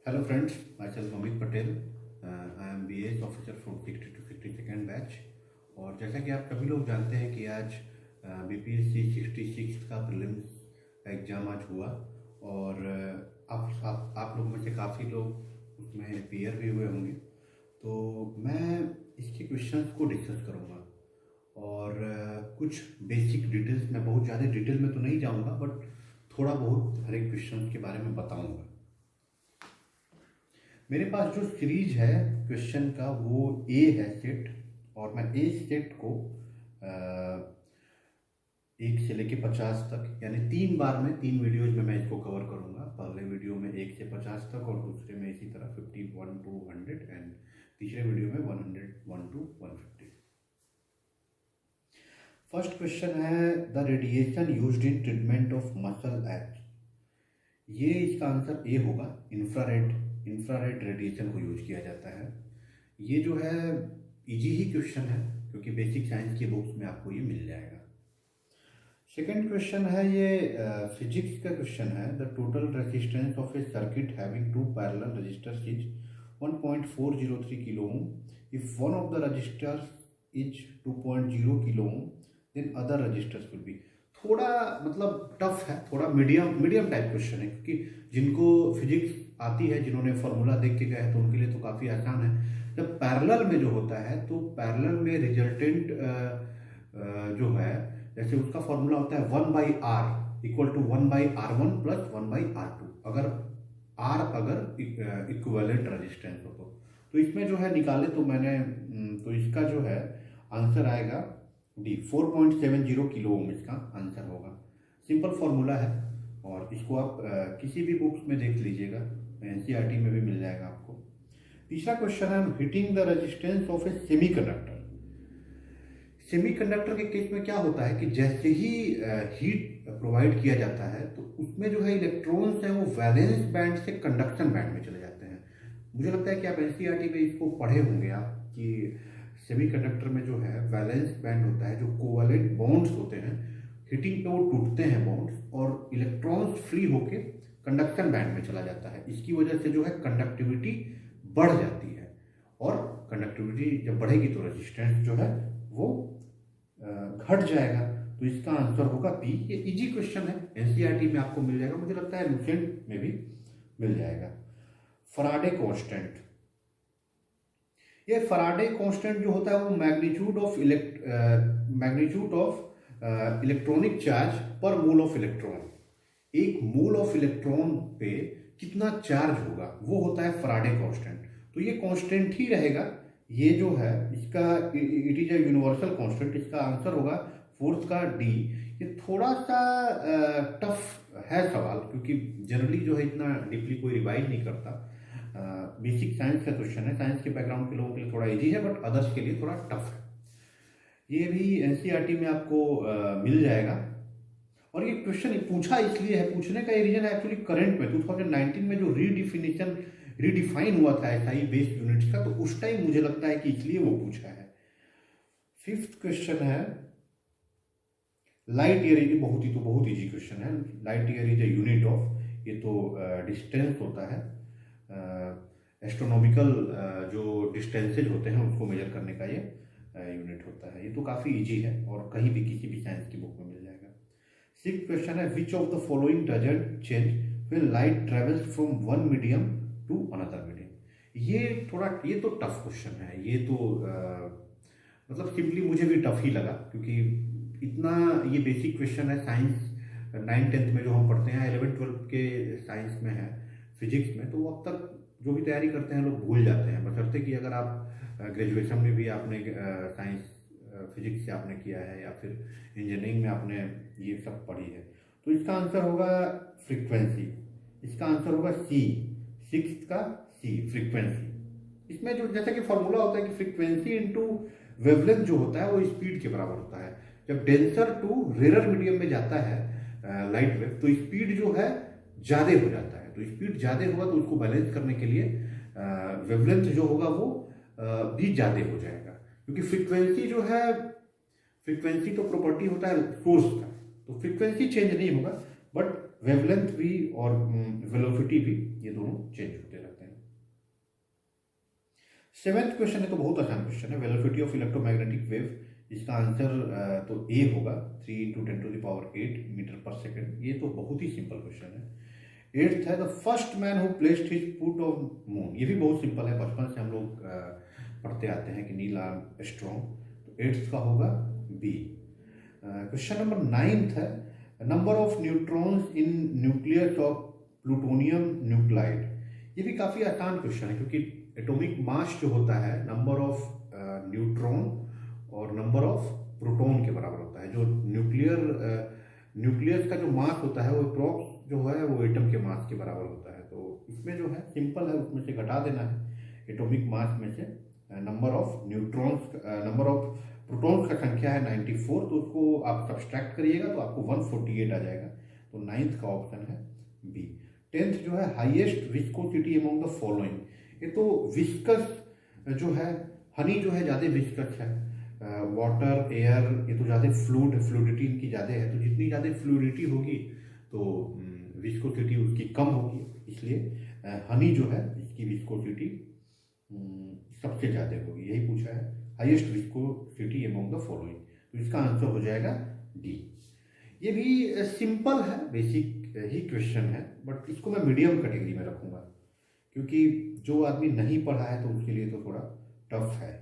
Hello friends, myself Amit Patel. I am BAS officer from 60 to 62nd batch. और जैसा कि आप सभी लोग जानते हैं कि आज BPSC 66 का प्रीलिम्स का एग्ज़ाम आज हुआ। और आप लोग में से काफ़ी लोग उसमें पेयर भी हुए होंगे। तो मैं इसके क्वेश्चंस को डिस्कस करूँगा और कुछ बेसिक डिटेल्स, मैं बहुत ज़्यादा डिटेल में तो नहीं जाऊँगा बट थोड़ा बहुत हर एक क्वेश्चन के बारे में बताऊँगा। मेरे पास जो सीरीज है क्वेश्चन का वो ए है सेट, और मैं ए सेट को 1 से लेके 50 तक यानी 3 बार में 3 वीडियोज में मैं इसको कवर करूंगा। पहले वीडियो में 1 से 50 तक और दूसरे में इसी तरह 51 to 100 एंड तीसरे वीडियो में 101 to 150। फर्स्ट क्वेश्चन है the radiation used in treatment of muscle H. ये इसका आंसर ए होगा। इंफ्रारेड रेडिएशन को यूज किया जाता है। ये जो है इजी ही क्वेश्चन है क्योंकि बेसिक साइंस की बुक्स में आपको ये मिल जाएगा। सेकंड क्वेश्चन है ये फिजिक्स का क्वेश्चन है। The total resistance of a circuit having two parallel resistors is 1.403 kilo ohm. If one of the resistors is 2.0 kilo ohm then other resistors will be. थोड़ा मतलब टफ है, थोड़ा medium type question है क्योंकि जिनको physics आती है, जिन्होंने फॉर्मूला देख के गए हैं तो उनके लिए तो काफ़ी आसान है। जब पैरेलल में जो होता है तो पैरेलल में रिजल्टेंट जो है, जैसे उसका फॉर्मूला होता है 1/r equal to 1/r1 plus 1/r2। अगर इक्विवेलेंट रेजिस्टेंस हो तो इसमें जो है निकाले तो मैंने तो इसका जो है आंसर आएगा डी 4.70 किलो ओम इसका आंसर होगा। सिंपल फॉर्मूला है और इसको आप किसी भी बुक्स में देख लीजिएगा, एनसीईआरटी में भी मिल जाएगा आपको। तीसरा क्वेश्चन है heating the resistance of A semiconductor. Semiconductor के केस में क्या होता है कि जैसे ही हीट प्रोवाइड किया जाता है तो उसमें जो है इलेक्ट्रॉन्स हैं वो वैलेंस बैंड से कंडक्शन बैंड में चले जाते हैं। मुझे लगता है कि आप एनसीईआरटी में इसको पढ़े होंगे आप कि सेमीकंडक्टर में जो है वैलेंस बैंड होता है, जो कोवैलेंट बॉन्ड्स होते हैं, हीटिंग पे वो टूटते हैं बॉन्ड्स और इलेक्ट्रॉन्स फ्री होके कंडक्शन बैंड में चला जाता है। इसकी वजह से जो है कंडक्टिविटी बढ़ जाती है और कंडक्टिविटी जब बढ़ेगी तो रेजिस्टेंस जो है वो घट जाएगा। तो इसका आंसर होगा बी। ये इजी क्वेश्चन है, एनसीईआरटी में आपको मिल जाएगा, मुझे लगता है लुसेंट में भी मिल जाएगा। Faraday constant. ये फराडे कांस्टेंट जो होता है वो मैग्नीट्यूड ऑफ इलेक्ट्रॉनिक चार्ज पर मोल ऑफ इलेक्ट्रॉन। एक मोल ऑफ इलेक्ट्रॉन पे कितना चार्ज होगा वो होता है फराडे कांस्टेंट। तो ये कांस्टेंट ही रहेगा। ये जो है इसका it is a universal constant. इसका आंसर होगा फोर्थ का डी। ये थोड़ा सा टफ है सवाल क्योंकि जनरली जो है इतना डीपली कोई रिवाइज नहीं करता। बेसिक साइंस का क्वेश्चन है, साइंस के बैकग्राउंड के लोगों के लिए थोड़ा इजी है बट अदर्स के लिए थोड़ा टफ है। ये भी एनसीईआरटी में आपको मिल जाएगा। और ये क्वेश्चन पूछा इसलिए है, पूछने का ये रीजन है एक्चुअली करंट में 2019 में जो रीडिफाइन हुआ था एसआई बेस्ड यूनिट्स का, तो उस टाइम मुझे लगता है कि इसलिए वो पूछा है। फिफ्थ क्वेश्चन है लाइट ईयर। ये बहुत इजी क्वेश्चन है। Light year is a unit of, ये तो डिस्टेंस होता है, एस्ट्रोनॉमिकल जो डिस्टेंसेज होते हैं उसको मेजर करने का ये यूनिट होता है। ये तो काफ़ी इजी है और कहीं भी किसी भी साइंस की बुक में मिल जाएगा। सिक्स्थ क्वेश्चन है which of the following doesn't change when light travels from one medium to another medium. ये तो टफ क्वेश्चन है। ये तो मतलब सिंपली मुझे भी टफ ही लगा क्योंकि इतना ये बेसिक क्वेश्चन है। साइंस 9th-10th में जो हम पढ़ते हैं, 11th-12th के साइंस में है, फिजिक्स में, तो वो अब तक जो भी तैयारी करते हैं लोग भूल जाते हैं, बशर्ते कि अगर आप ग्रेजुएशन में भी आपने साइंस फिजिक्स से आपने किया है या फिर इंजीनियरिंग में आपने ये सब पढ़ी है। तो इसका आंसर होगा फ्रीक्वेंसी। इसका आंसर होगा सी, सिक्स्थ का सी, फ्रीक्वेंसी। इसमें जो जैसा कि फॉर्मूला होता है कि फ्रीक्वेंसी इंटू वेवलेंथ जो होता है वो स्पीड के बराबर होता है। जब डेंसर टू रेयर मीडियम में जाता है लाइट वेव तो स्पीड जो है ज़्यादा हो जाता है। तो स्पीड ज़्यादा होगा तो उसको बैलेंस करने के लिए वेवलेंथ जो होगा वो भी ज़्यादा हो जाएगा क्योंकि फ्रीक्वेंसी जो है, फ्रीक्वेंसी तो प्रॉपर्टी होता है सोर्स का, तो फ्रीक्वेंसी चेंज नहीं होगा बट वेवलेंथ भी और वेलोसिटी भी ये दोनों चेंज होते रहते हैं। सेवेंथ क्वेश्चन है तो बहुत आसान क्वेश्चन है, वेलोसिटी ऑफ इलेक्ट्रोमैग्नेटिक वेव। इसका आंसर तो ए होगा, 3 × 10⁸ मीटर/सेकंड। ये तो बहुत ही सिंपल क्वेश्चन है। एट्थ है, the first man who placed his foot on moon. ये भी बहुत सिंपल है, बचपन से हम लोग पढ़ते आते हैं कि नील आर्मस्ट्रॉन्ग। तो एट्थ का होगा बी। क्वेश्चन नंबर नाइन्थ है, number of neutrons in nucleus of plutonium nuclide. ये भी काफ़ी आसान क्वेश्चन है, क्योंकि एटॉमिक मास जो होता है नंबर ऑफ न्यूट्रॉन और नंबर ऑफ प्रोटॉन के बराबर होता है। जो न्यूक्लियस का जो मास होता है वो अप्रॉक्स जो है वो एटम के मास के बराबर होता है। तो इसमें जो है सिंपल है, उसमें से घटा देना है एटॉमिक मास में से number of neutrons, number of protons का संख्या है 94, तो उसको आप सब्सट्रैक्ट करिएगा तो आपको 148 आ जाएगा। तो नाइन्थ का ऑप्शन है बी। टेंथ जो है, highest viscosity among the following. ये तो विस्कस जो है, हनी जो है ज़्यादा विस्कस है, वाटर, एयर ये तो ज़्यादा फ्लूडिटी इनकी ज़्यादा है। तो जितनी ज़्यादा फ्लूडिटी होगी तो विस्कोसिटी उसकी कम होगी, इसलिए हनी जो है इसकी विस्कोसिटी सबसे ज़्यादा होगी। यही पूछा है, highest viscosity among the following. तो इसका आंसर हो जाएगा डी। ये भी सिंपल है, बेसिक ही क्वेश्चन है, बट इसको मैं मीडियम कैटेगरी में रखूँगा, क्योंकि जो आदमी नहीं पढ़ा है तो उसके लिए तो थोड़ा टफ है।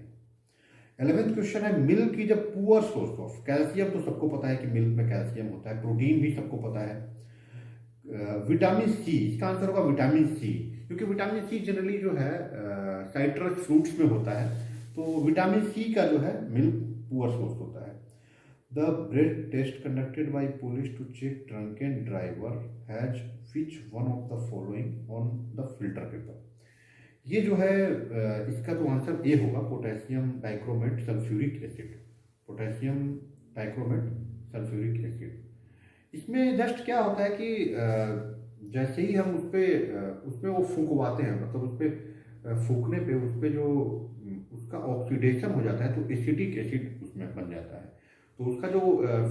11th क्वेश्चन है, milk is a poor source of. Calcium तो सबको पता है कि मिल्क में कैल्शियम होता है, प्रोटीन भी सबको पता है। विटामिन सी, इसका आंसर होगा विटामिन सी, क्योंकि विटामिन सी जनरली जो है साइट्रस फ्रूट्स में होता है। तो विटामिन सी का जो है मिल्क पुअर सोर्स होता है। The breath test conducted by police to check drunken driver has which one of the following on the filter paper. ये जो है इसका तो आंसर ए होगा, potassium dichromate sulphuric acid. Potassium dichromate sulphuric acid. इसमें just क्या होता है कि जैसे ही हम उसपे वो फूंकवाते हैं, मतलब उसपे फूंकने पे उसपे जो उसका ऑक्सीडेशन हो जाता है तो एसिटिक एसिड उसमें बन जाता है। तो उसका जो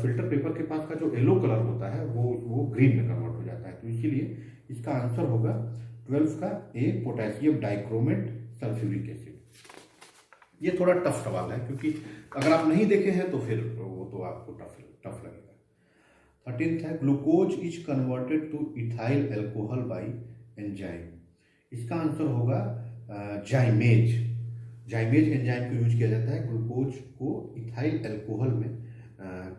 फिल्टर पेपर के पास का जो येलो कलर होता है वो ग्रीन में कन्वर्ट हो जाता है। तो इसीलिए इसका आंसर होगा 12 का ए, पोटेशियम डाइक्रोमेट सल्फ्यूरिक एसिड। ये थोड़ा टफ सवाल है, क्योंकि अगर आप नहीं देखे हैं तो फिर वो तो आपको टफ लगेगा। 13th है, glucose is converted two ethyl alcohol bye enzyme. इसका आंसर होगा जाइमेज। जाइमेज एंजाइम को यूज किया जाता है ग्लूकोज को इथाइल एल्कोहल में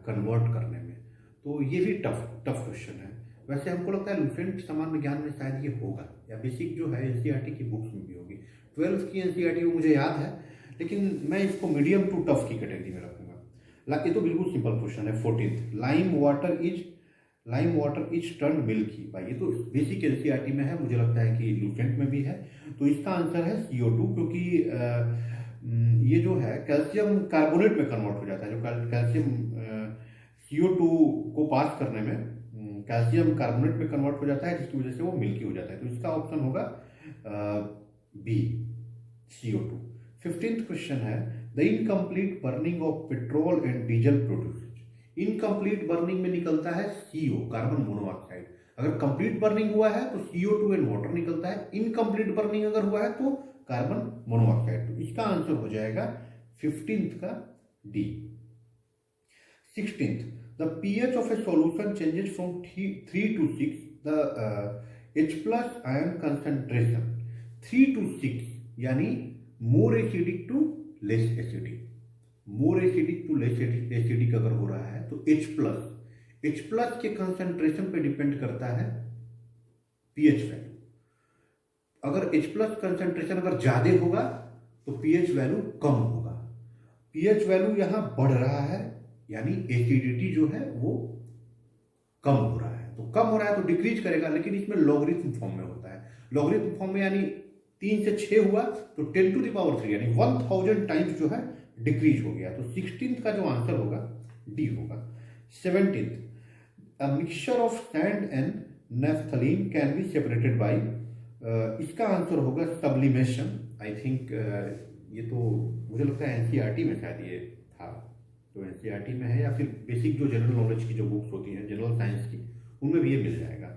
कन्वर्ट करने में। तो ये भी टफ क्वेश्चन है। वैसे हमको लगता है लुसेंट सामान्य ज्ञान में शायद ये होगा, या बेसिक जो है एनसीईआरटी की बुक्स में भी होगी। 12th की एनसीईआरटी मुझे याद है, लेकिन मैं इसको मीडियम टू टफ की कैटेगरी में रखूंगा। ये तो बिल्कुल सिंपल क्वेश्चन है। 14th, lime water is turn milky. भाई ये तो बेसिक एनसीईआरटी में है, मुझे लगता है कि लुसेंट में भी है। तो इसका आंसर है CO2, क्योंकि ये जो है कैल्शियम कार्बोनेट में कन्वर्ट हो जाता है। जो कैल्शियम CO2 को पास करने में कैल्शियम कार्बोनेट में कन्वर्ट हो जाता है, जिसकी वजह से वो मिल्की हो जाता है। तो इसका ऑप्शन होगा बी, CO2। 15th क्वेश्चन है, the incomplete burning of petrol and diesel produce. Incomplete burning में निकलता है CO, कार्बन मोनोऑक्साइड। अगर कंप्लीट बर्निंग हुआ है तो CO2 एंड वाटर निकलता है। इनकम्प्लीट बर्निंग अगर हुआ है तो कार्बन मोनोऑक्साइड। तो इसका आंसर हो जाएगा 15th का D. 16th, the pH of a solution changes from 3 to 6. The H+ ion concentration 3 to 6 यानी more acidic to less acidic। more acidic to less acidic अगर हो रहा है तो H+ के कंसंट्रेशन पे डिपेंड करता है pH वैल्यू। अगर H+ कंसंट्रेशन अगर ज्यादा होगा तो pH वैल्यू कम होगा। pH वैल्यू यहां बढ़ रहा है, यानी एसिडिटी जो है वो कम हो रहा है। तो कम हो रहा है तो डिक्रीज करेगा, लेकिन इसमें लॉगरिथम फॉर्म में होता है। लॉगरिथम फॉर्म में यानी 3 से 6 हुआ तो 10⁻³ यानी 1000 टाइम्स जो है डिक्रीज हो गया। तो 16th का जो आंसर होगा डी होगा। 17th, a mixture of sand and naphthalene can be separated by. इसका आंसर होगा सब्लिमेशन। आई थिंक ये तो मुझे लगता है एनसीईआरटी में शायद ये था, तो एनसीईआरटी में है, या फिर बेसिक जो जनरल नॉलेज की जो बुक्स होती हैं जनरल साइंस की, उनमें भी ये मिल जाएगा।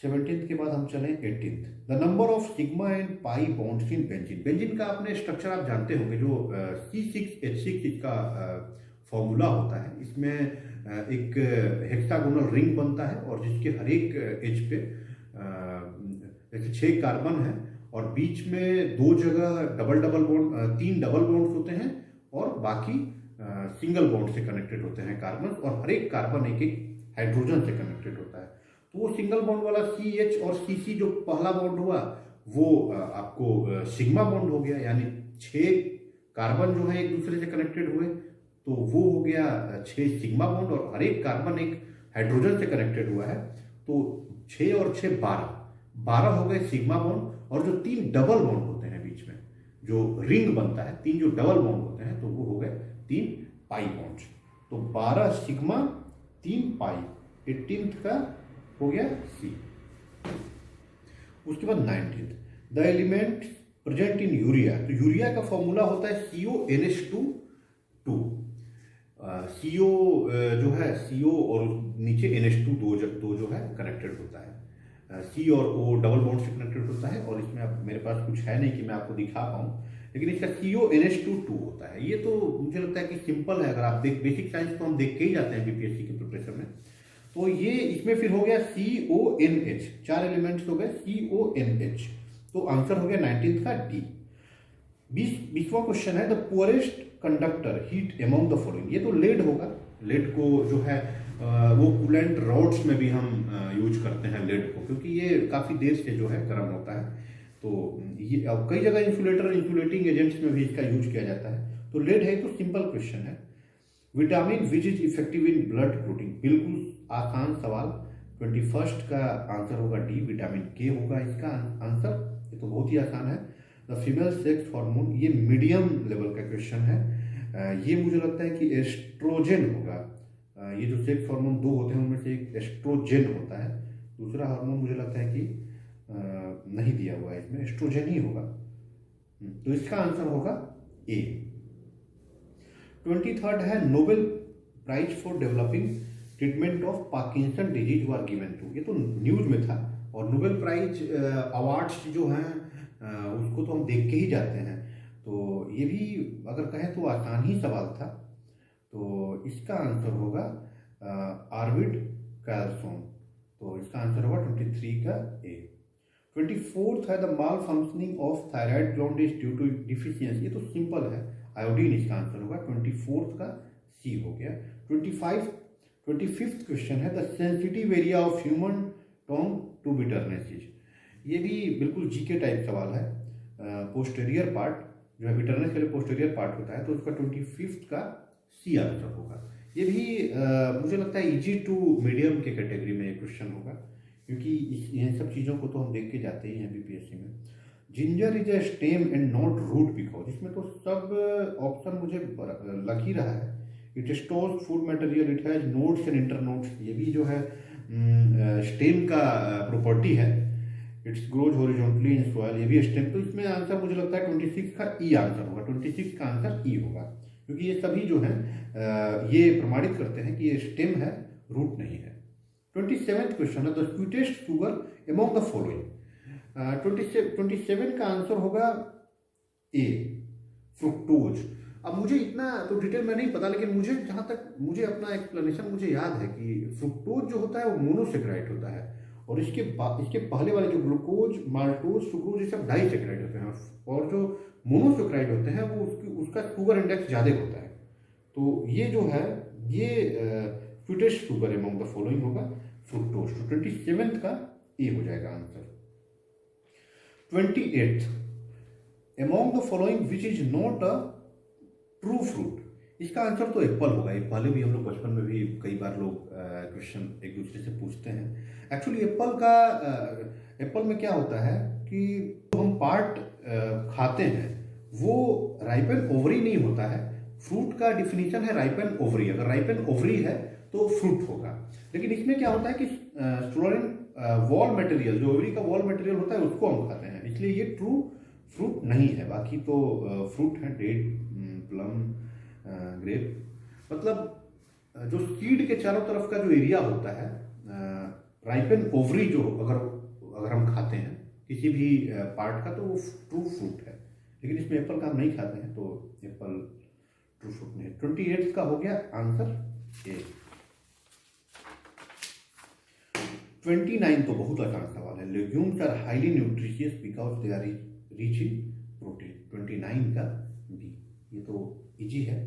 17th के बाद हम चलें 18th। The number of sigma and pi bonds in benzene. Benzene का आपने स्ट्रक्चर आप जानते होंगे, जो C6H6 इसका फॉर्मूला होता है। इसमें एक हेक्सागोनल रिंग बनता है और जिसके हर एक एज पे जैसे 6 कार्बन है और बीच में 2 जगह double double bond, 3 double bonds होते हैं और बाकी सिंगल बॉन्ड से कनेक्टेड होते हैं कार्बन, और हर एक कार्बन एक एक हाइड्रोजन से कनेक्टेड होता है। तो वो सिंगल बॉन्ड वाला CH और CC जो पहला बॉन्ड हुआ वो आपको सिग्मा बॉन्ड हो गया, यानी 6 कार्बन जो है एक दूसरे से कनेक्टेड हुए तो वो हो गया 6 सिग्मा बॉन्ड, और हर एक कार्बन एक हाइड्रोजन से कनेक्टेड हुआ है तो 6 और 6 12 हो गए सिग्मा बॉन्ड। और जो 3 डबल बॉन्ड होते हैं बीच में जो रिंग बनता है, 3 जो डबल बॉन्ड होते हैं तो वो हो गए 3 पाई बॉन्ड्स। तो 12 सिग्मा 3 पाई, 18th का हो गया C। उसके बाद 19th, the element present in urea. तो यूरिया का फॉर्मूला होता है CONH2। CO जो है CO और नीचे NH2 दो जो है कनेक्टेड होता है। C और O डबल बॉन्ड से कनेक्टेड होता है, और इसमें अब मेरे पास कुछ है नहीं कि मैं आपको दिखा पाऊँ, लेकिन इसका CONH2 होता है। ये तो मुझे लगता है कि सिंपल है, अगर आप बेसिक साइंस तो हम देख के ही जाते हैं BPSC के प्रिपरेशन में। तो ये इसमें फिर हो गया CONH, 4 एलिमेंट्स हो गए CONH, तो आंसर हो गया 19th का D। 20वां क्वेश्चन है, the poorest conductor heat among the following. ये तो लेड होगा। लेड को जो है वो कूलेंट रॉड्स में भी हम यूज करते हैं लेड को, क्योंकि ये काफ़ी देर से जो है गर्म होता है। तो ये कई जगह इंसुलेटिंग एजेंट्स में भी इसका यूज किया जाता है। तो लेड है, तो सिंपल क्वेश्चन है। Vitamin which is effective in blood clotting. बिल्कुल आसान सवाल। 21st का आंसर होगा D, विटामिन K होगा इसका आंसर। ये तो बहुत ही आसान है। द फीमेल सेक्स हार्मोन, ये मीडियम लेवल का क्वेश्चन है। ये मुझे लगता है कि एस्ट्रोजन होगा। ये जो सेक्स हार्मोन 2 होते हैं उनमें से एक एस्ट्रोजन होता है, दूसरा हार्मोन मुझे लगता है कि नहीं दिया हुआ है इसमें, एस्ट्रोजन ही होगा। तो इसका आंसर होगा A। 23rd है, Nobel prize for developing treatment of Parkinson disease were given to. ये तो न्यूज में था, और नोबेल प्राइज अवार्ड्स जो हैं उसको तो हम देख के ही जाते हैं। तो ये भी अगर कहें तो आसान ही सवाल था। तो इसका आंसर होगा आर्विड कार्लसन। तो इसका आंसर होगा 23 का A। 24th है, the malfunctioning of thyroid gland is due to deficiency. ये तो सिंपल है, आयोडीन इसका आंसर होगा। 24th का C हो गया। 25th क्वेश्चन है, the sensitive area of human tongue to bitterness. ये भी बिल्कुल जीके टाइप सवाल है। पोस्टेरियर पार्ट जो है, बिटरनेस के लिए पोस्टेरियर पार्ट होता है, तो उसका 25th का C आंसर होगा। ये भी मुझे लगता है इजी टू मीडियम के कैटेगरी में ये क्वेश्चन होगा, क्योंकि इन सब चीज़ों को तो हम देख के जाते ही हैं BPSC में। Ginger is a stem and not root because. इसमें तो सब ऑप्शन मुझे लग ही रहा है। It stores food material, it has nodes and internodes. ये भी जो है स्टेम का प्रॉपर्टी है। It's grows horizontally in soil, ये भी स्टेम। तो इसमें आंसर मुझे लगता है 26 का E आंसर होगा। 26 का आंसर E होगा, क्योंकि ये सभी जो हैं ये प्रमाणित करते हैं कि ये स्टेम है, रूट नहीं है। 27th क्वेश्चन है, the sweetest sugar among the following. 27 का आंसर होगा A, फ्रुक्टोज। अब मुझे इतना तो डिटेल में नहीं पता, लेकिन मुझे जहाँ तक मुझे अपना एक्सप्लेनेशन मुझे याद है कि फ्रुक्टोज जो होता है वो मोनोसेक्राइड होता है, और इसके पहले वाले जो ग्लूकोज, माल्टोज, सुक्रोज, ये सब डाइसेक्राइड होते हैं, और जो मोनोसेक्राइड होते हैं वो उसका शुगर इंडेक्स ज़्यादा होता है। तो ये जो है ये sweetest sugar among the following होगा फ्रुक्टोज। तो 27th का A हो जाएगा answer. 28th, among the following which is not a true fruit. इसका आंसर तो एप्पल होगा। ये पहले भी हम लोग बचपन में भी कई बार लोग क्वेश्चन एक दूसरे से पूछते हैं। एक्चुअली एप्पल में क्या होता है कि जो हम पार्ट खाते हैं वो राइपन ओवरी नहीं होता है। फ्रूट का डिफिनीशन है राइपन ओवरी। अगर राइपन ओवरी है तो फ्रूट होगा, लेकिन इसमें क्या होता है कि स्टोलन वॉल मटेरियल, जो ओवरी का वॉल मटेरियल होता है उसको हम खाते हैं, इसलिए ये ट्रू फ्रूट नहीं है। बाकी तो फ्रूट है डेट, प्लम, ग्रेप। मतलब जो सीड के चारों तरफ का जो एरिया होता है राइपन ओवरी जो अगर अगर हम खाते हैं किसी भी पार्ट का तो वो ट्रू फ्रूट है, लेकिन इसमें एप्पल का हम नहीं खाते हैं तो एप्पल ट्रू फ्रूट नहीं है। 28 का हो गया आंसर ए। 29 तो बहुत आसान सवाल है। Legumes are highly nutritious because they are rich in protein. 29 का बी, ये तो इजी है।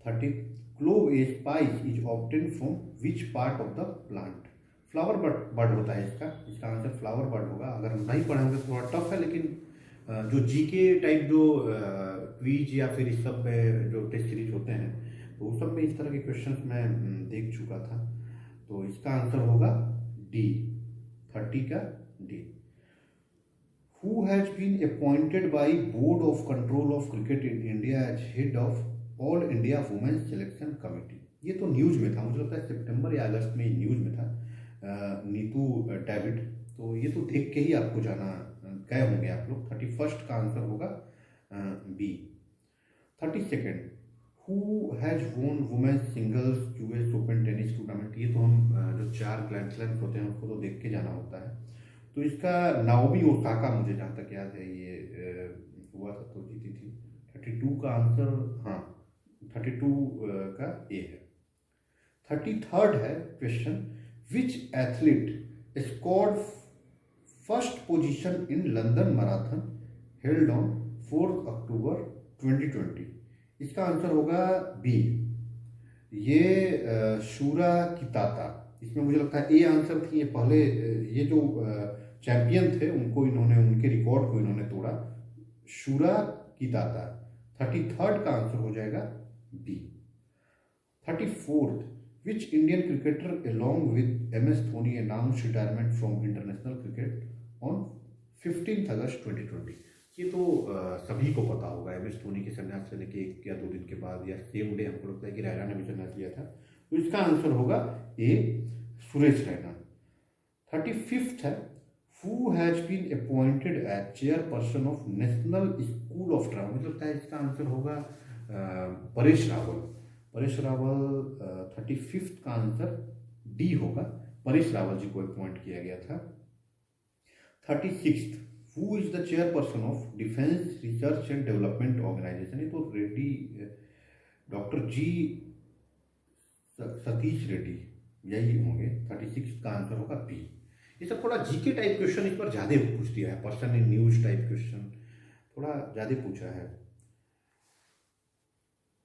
30 clove a spice is obtain from which part of the plant. Flower bud होता है इसका, इसका आंसर फ्लावर बर्ड होगा। अगर हम नहीं पढ़े होंगे तो थोड़ा टफ है, लेकिन जो जीके टाइप जो क्विज या फिर इस सब में जो टेस्ट सीरीज होते हैं तो उस सब में इस तरह के क्वेश्चंस मैं देख चुका था। तो इसका आंसर होगा डी, 30 का D. Who has been appointed by Board of Control of Cricket in India as head of All India Women's Selection Committee? ये तो न्यूज में था, मुझे लगता है सितंबर या अगस्त में न्यूज में था। नीतू डेविड, तो ये तो देख के ही आपको जाना गए होंगे आप लोग। 31 का आंसर होगा B. 32 who has won women's singles US Open tennis tournament. ये तो हम जो 4 ग्रैंड स्लैम्स होते हैं उसको तो देख के जाना होता है। तो इसका नाओमी ओसाका, मुझे जहाँ तक याद है ये हुआ था तो जीती थी। 32 का आंसर, हाँ 32 का ए है। 33rd है question, which athlete scored first position in London marathon held on 4 अक्टूबर 2020। इसका आंसर होगा बी, ये शूरा किताता। इसमें मुझे लगता है ए आंसर थी। ये पहले ये जो चैंपियन थे उनको इन्होंने, उनके रिकॉर्ड को इन्होंने तोड़ा, शूरा किताता। 33rd का आंसर हो जाएगा B. 34th, which Indian cricketer along with MS Dhoni announced retirement from international cricket on 15 August 2020। ये तो सभी को पता होगा। MS धोनी के संन्यास लेने के 1 या 2 दिन के बाद या सेम डे हमको लगता है कि रैना ने भी संन्यास लिया था। तो इसका आंसर होगा ए, सुरेश रैना। 35th है, who has been appointed as chairperson of National School of Drama. मुझे लगता है इसका आंसर होगा परेश रावल। परेश रावल 35th का आंसर डी होगा। परेश रावल जी को अपॉइंट किया गया था। 36th, who is the chairperson of Defence Research and Development Organisation. ये तो रेड्डी, डॉक्टर जी सतीश रेड्डी यही होंगे। 36 का आंसर होगा बी। ये सब थोड़ा जीके टाइप क्वेश्चन इस पर ज़्यादा पूछ दिया है, person in news type question थोड़ा ज़्यादा पूछा है।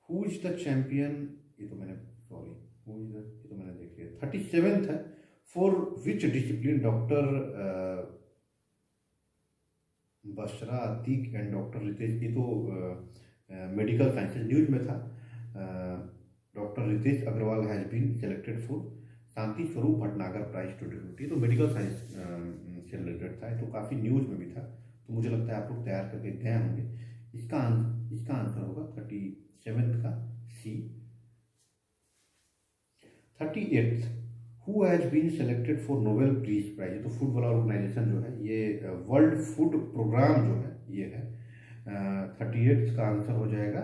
हु इज द चैंपियन, ये तो मैंने, सॉरी, हु इज द, ये तो मैंने देख लिया। 37th है, for which discipline doctor Bashra Atiq and doctor Ritesh. ये तो मेडिकल साइंसेज न्यूज में था। Doctor Ritesh Agarwal has been selected for Shanti Swarup Bhatnagar prize 2020। तो मेडिकल साइंस से रिलेटेड था, तो काफ़ी न्यूज में भी था। तो मुझे लगता है आप लोग तैयार करके गए होंगे। इसका आंसर होगा 37th का C. 38th, who has been selected for Nobel Peace Prize. तो फूड वाला ऑर्गेनाइजेशन जो है, ये वर्ल्ड फूड प्रोग्राम जो है ये है। 38th का आंसर हो जाएगा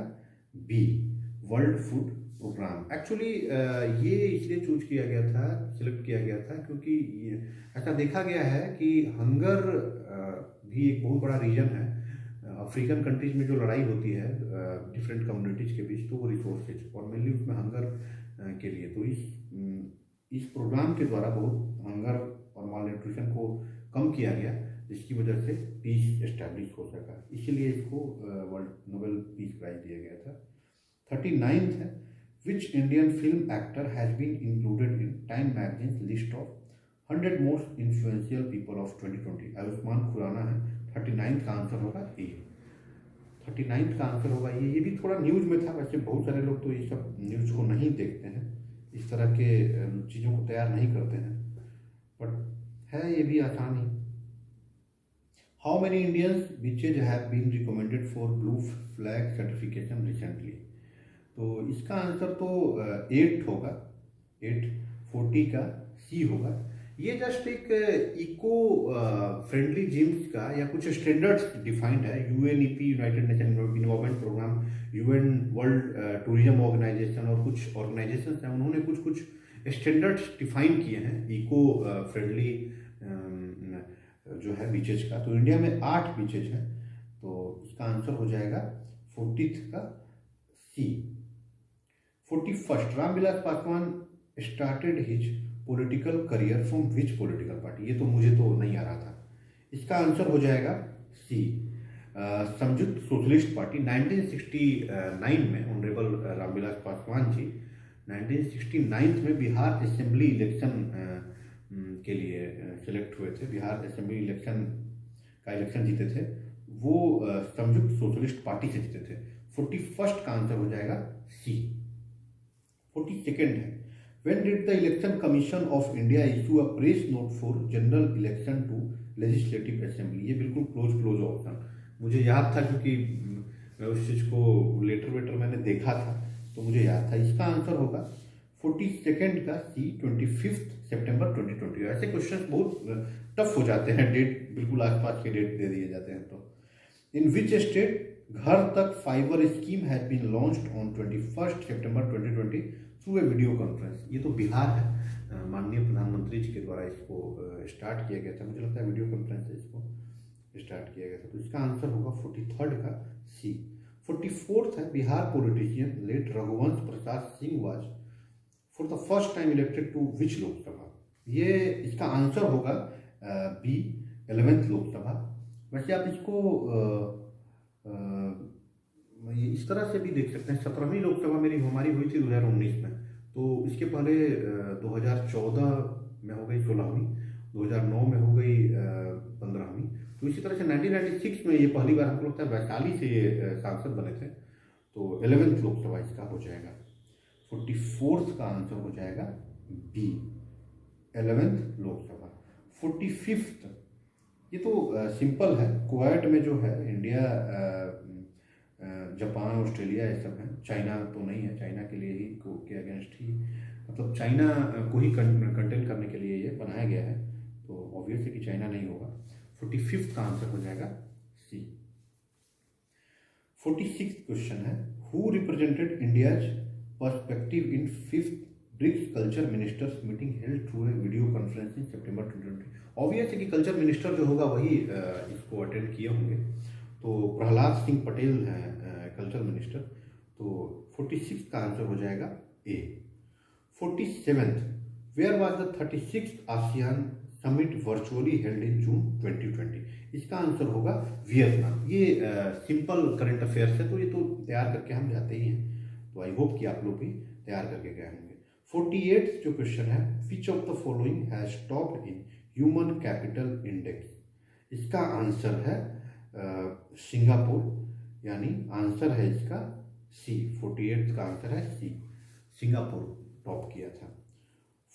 B, World Food Programme. Actually ये इसलिए चूज किया गया था, सिलेक्ट किया गया था क्योंकि ऐसा देखा गया है कि हंगर भी एक बहुत बड़ा रीजन है अफ्रीकन कंट्रीज में। जो लड़ाई होती है डिफरेंट कम्युनिटीज के बीच, तो वो रिसोर्सेज और मेनली उसमें हंगर के लिए। तो इस प्रोग्राम के द्वारा बहुत हंगर और माल न्यूट्रिशन को कम किया गया, जिसकी वजह से पीस एस्टैब्लिश हो सका। इसीलिए इसको वर्ल्ड नोबेल पीस प्राइज दिया गया था। 39th है, which Indian film actor has been included in Time Magazine's list of 100 most influential people of 2020? Ayushman Khurana है। 39th का आंसर होगा ए। 39th का आंसर होगा ये भी थोड़ा न्यूज में था। वैसे बहुत सारे लोग तो ये सब न्यूज को नहीं देखते हैं, इस तरह के चीज़ों को तैयार नहीं करते हैं, बट है ये भी आसान ही। How many Indians beaches have been recommended for blue flag certification recently. तो इसका आंसर तो 8 होगा, 8। 40 का सी होगा। ये जस्ट एक इको फ्रेंडली जिम्स का या कुछ स्टैंडर्ड्स डिफाइंड है। UNEP, United Nation Environment Programme, UN World Tourism Organisation और कुछ ऑर्गेनाइजेशन हैं, उन्होंने कुछ स्टैंडर्ड्स डिफाइन किए हैं इको फ्रेंडली जो है बीचेज का। तो इंडिया में 8 बीचेज हैं, तो इसका आंसर हो जाएगा 40th का सी। 41st, Ramvilas Paswan started his political career from which political party? ये तो मुझे तो नहीं आ रहा था, इसका आंसर हो जाएगा सी, संयुक्त सोशलिस्ट पार्टी। 1969 में ऑनरेबल रामविलास पासवान जी 1969 में बिहार असेंबली इलेक्शन के लिए सिलेक्ट हुए थे, बिहार असेंबली इलेक्शन का इलेक्शन जीते थे, वो संयुक्त सोशलिस्ट पार्टी से जीते थे। 41st का आंसर हो जाएगा सी। 42nd है, When did the Election Commission of India issue a press note for general election to Legislative Assembly? ये बिल्कुल क्लोज ऑप्शन मुझे याद था, क्योंकि मैं उस चीज़ को लेटर वेटर मैंने देखा था तो मुझे याद था। इसका आंसर होगा 42nd का सी, 25 सितंबर 2020। ऐसे क्वेश्चन बहुत टफ हो जाते हैं, डेट बिल्कुल आसपास के डेट दे दिए जाते हैं। तो इन विच state Ghar Tak fibre scheme has been launched on 21 September 2020 through a video conference? ये तो बिहार है, माननीय प्रधानमंत्री जी के द्वारा इसको स्टार्ट किया गया था, मुझे लगता है वीडियो कॉन्फ्रेंस से इसको स्टार्ट किया गया था। तो इसका आंसर होगा 43rd का सी। 44th है, Bihar politician late Raghuvansh Prasad Singh was for the first time elected to which Lok Sabha? ये इसका आंसर होगा बी, 11th लोकसभा। वैसे आप इसको इस तरह से भी देख सकते हैं, 17वीं लोकसभा हमारी हुई थी 2019 में, तो इसके पहले 2014 में हो गई 16वीं, 2009 में हो गई 15वीं। तो इसी तरह से 1996 में ये पहली बार हमको लगता है वैशाली से ये सांसद बने थे। तो 11th लोकसभा इसका हो जाएगा। 44th का आंसर हो जाएगा बी, 11th लोकसभा। 45th, ये तो सिंपल है, क्वाड में जो है इंडिया, जापान, ऑस्ट्रेलिया ये सब है, चाइना तो नहीं है, चाइना के लिए ही के अगेंस्ट ही, मतलब चाइना को ही कंटेन करने के लिए ये बनाया गया है, तो ऑब्वियस है कि चाइना नहीं होगा। 45th का आंसर हो जाएगा सी। 46th क्वेश्चन है, who represented India's perspective in 5th BRICS culture ministers meeting held through a video conferencing September 2020? Obvious है कि कल्चर मिनिस्टर जो होगा वही इसको अटेंड किए होंगे, तो प्रहलाद सिंह पटेल हैं कल्चर मिनिस्टर। तो 46th का आंसर हो जाएगा A. 47th, where was the 36th ASEAN summit virtually held in June 2020? इसका आंसर होगा वियतनाम। ये सिंपल करंट अफेयर्स है, तो ये तो तैयार करके हम जाते ही हैं, तो आई होप कि आप लोग भी तैयार करके गए होंगे। 48th जो क्वेश्चन है, which of the following has topped in human capital index? इसका आंसर है सिंगापुर, यानी आंसर है इसका सी। 48th का आंसर है सी, सिंगापुर टॉप किया था।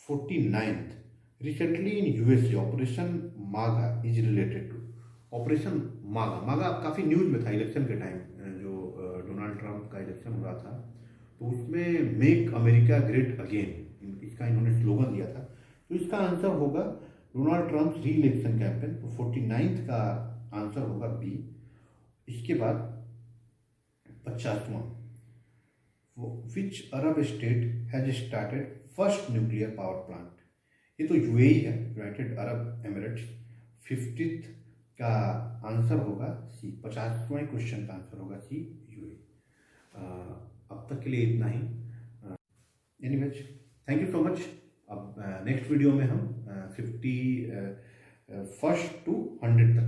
49th, recently in USA operation मागा इज रिलेटेड टू? ऑपरेशन मागा काफ़ी न्यूज में था इलेक्शन के टाइम, जो डोनाल्ड ट्रंप का इलेक्शन हो रहा था, तो उसमें मेक अमेरिका ग्रेट अगेन इसका इन्होंने स्लोगन दिया था। तो इसका आंसर होगा Donald Trump re-election campaign. तो 49th का आंसर होगा बी। इसके बाद 50वां, which Arab state has started first nuclear power plant? ये तो यूएई है, यूनाइटेड अरब एमिरेट्स। 50th का आंसर होगा सी। 50वां क्वेश्चन का आंसर होगा सी, यूएई। अब तक के लिए इतना ही। Anyways, thank you so much. अब नेक्स्ट वीडियो में हम 51st to 100 तक